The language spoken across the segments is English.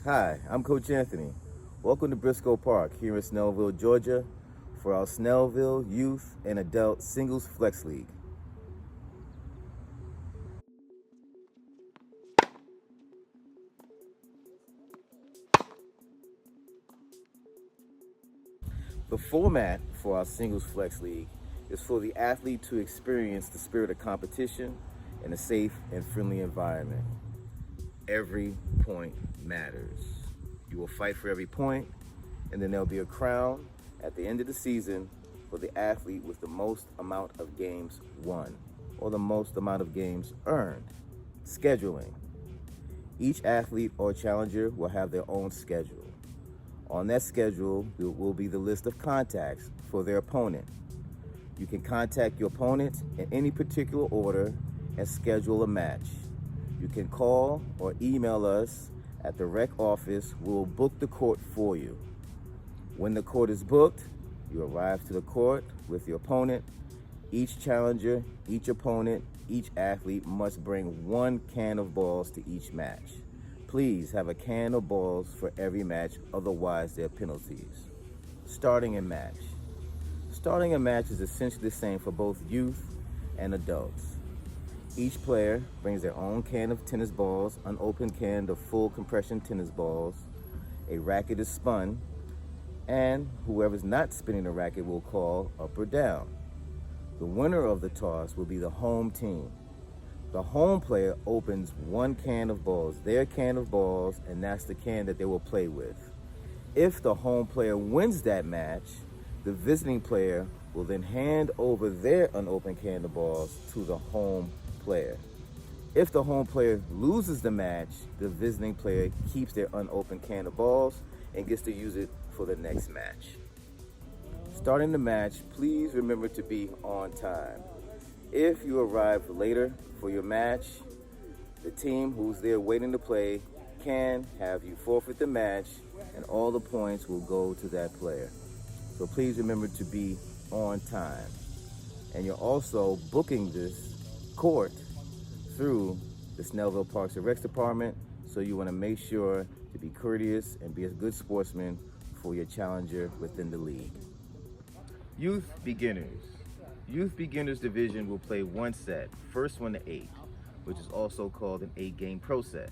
Hi, I'm Coach Anthony. Welcome to Briscoe Park here in Snellville, Georgia for our Snellville Youth and Adult Singles Flex League. The format for our Singles Flex League is for the athlete to experience the spirit of competition in a safe and friendly environment. Every point matters. You will fight for every point, and then there'll be a crown at the end of the season for the athlete with the most amount of games won or the most amount of games earned. Scheduling. Each athlete or challenger will have their own schedule. On that schedule will be the list of contacts for their opponent. You can contact your opponent in any particular order and schedule a match. You can call or email us at the rec office. We'll book the court for you. When the court is booked, you arrive to the court with your opponent. Each challenger, each opponent, each athlete must bring one can of balls to each match. Please have a can of balls for every match, otherwise there are penalties. Starting a match. Starting a match is essentially the same for both youth and adults. Each player brings their own can of tennis balls, unopened can of full compression tennis balls. A racket is spun, and whoever's not spinning the racket will call up or down. The winner of the toss will be the home team. The home player opens one can of balls, their can of balls, and that's the can that they will play with. If the home player wins that match, the visiting player will then hand over their unopened can of balls to the home player. If the home player loses the match, the visiting player keeps their unopened can of balls and gets to use it for the next match. Starting the match, please remember to be on time. If you arrive later for your match, the team who's there waiting to play can have you forfeit the match, and all the points will go to that player. So please remember to be on time. And you're also booking this court through the Snellville Parks and Recs Department, so you want to make sure to be courteous and be a good sportsman for your challenger within the league. Youth beginners. Youth beginners division will play one set, first one to 8, which is also called an 8-game pro set.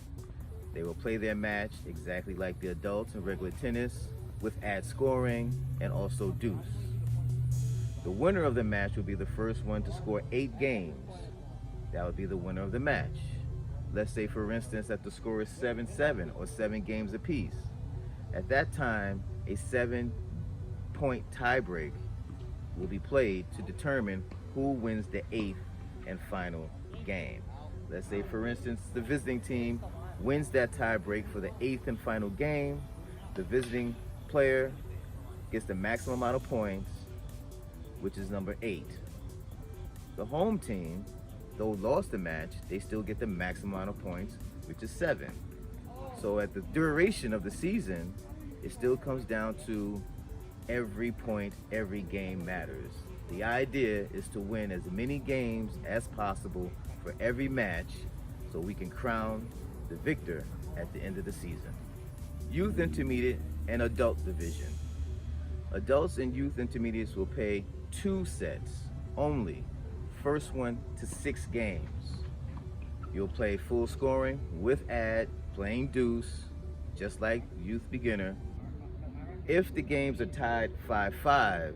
They will play their match exactly like the adults in regular tennis, with add scoring and also deuce. The winner of the match will be the first one to score 8 games. That would be the winner of the match. Let's say, for instance, that the score is 7-7 or 7 games apiece. At that time, a 7-point tiebreak will be played to determine who wins the 8th and final game. Let's say, for instance, the visiting team wins that tiebreak for the 8th and final game. The visiting player gets the maximum amount of points, which is number 8. The home team, though lost the match, they still get the maximum amount of points, which is 7. So at the duration of the season, it still comes down to every point, every game matters. The idea is to win as many games as possible for every match so we can crown the victor at the end of the season. Youth Intermediate and Adult Division. Adults and youth intermediates will play 2 sets only, first one to 6 games. You'll play full scoring with add, playing deuce, just like youth beginner. If the games are tied 5-5,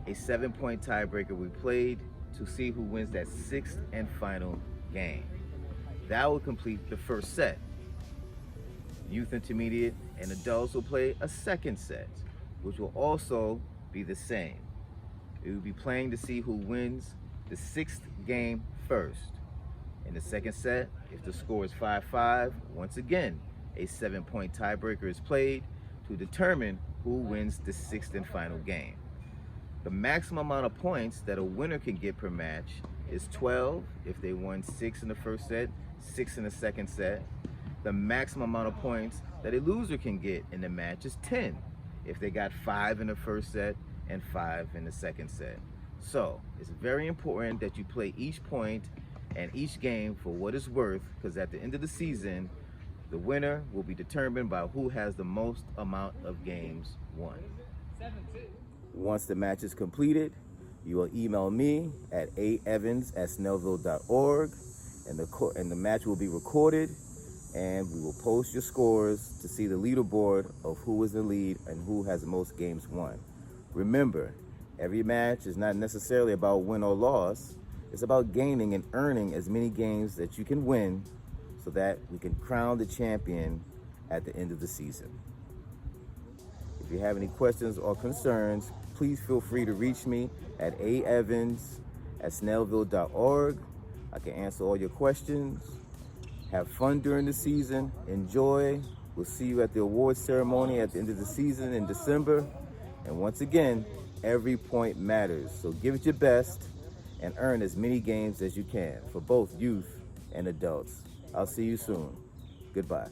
a 7-point tiebreaker will be played to see who wins that 6th and final game. That will complete the first set. Youth intermediate and adults will play a second set, which will also be the same. It will be playing to see who wins the 6th game first. In the second set, if the score is 5-5, once again, a 7-point tiebreaker is played to determine who wins the 6th and final game. The maximum amount of points that a winner can get per match is 12 if they won 6 in the first set, 6 in the second set. The maximum amount of points that a loser can get in the match is 10 if they got 5 in the first set and 5 in the second set. So it's very important that you play each point and each game for what it's worth, because at the end of the season, The winner will be determined by who has the most amount of games won. Once the match is completed, you will email me at aevans@snellville.org, and the match will be recorded, and we will post your scores to see the leaderboard of who is the lead and who has the most games won. Remember, every match is not necessarily about win or loss. It's about gaining and earning as many games that you can win so that we can crown the champion at the end of the season. If you have any questions or concerns, please feel free to reach me at aevans@snellville.org. I can answer all your questions. Have fun during the season. Enjoy. We'll see you at the awards ceremony at the end of the season in December. And once again, every point matters. So give it your best and earn as many games as you can for both youth and adults. I'll see you soon. Goodbye.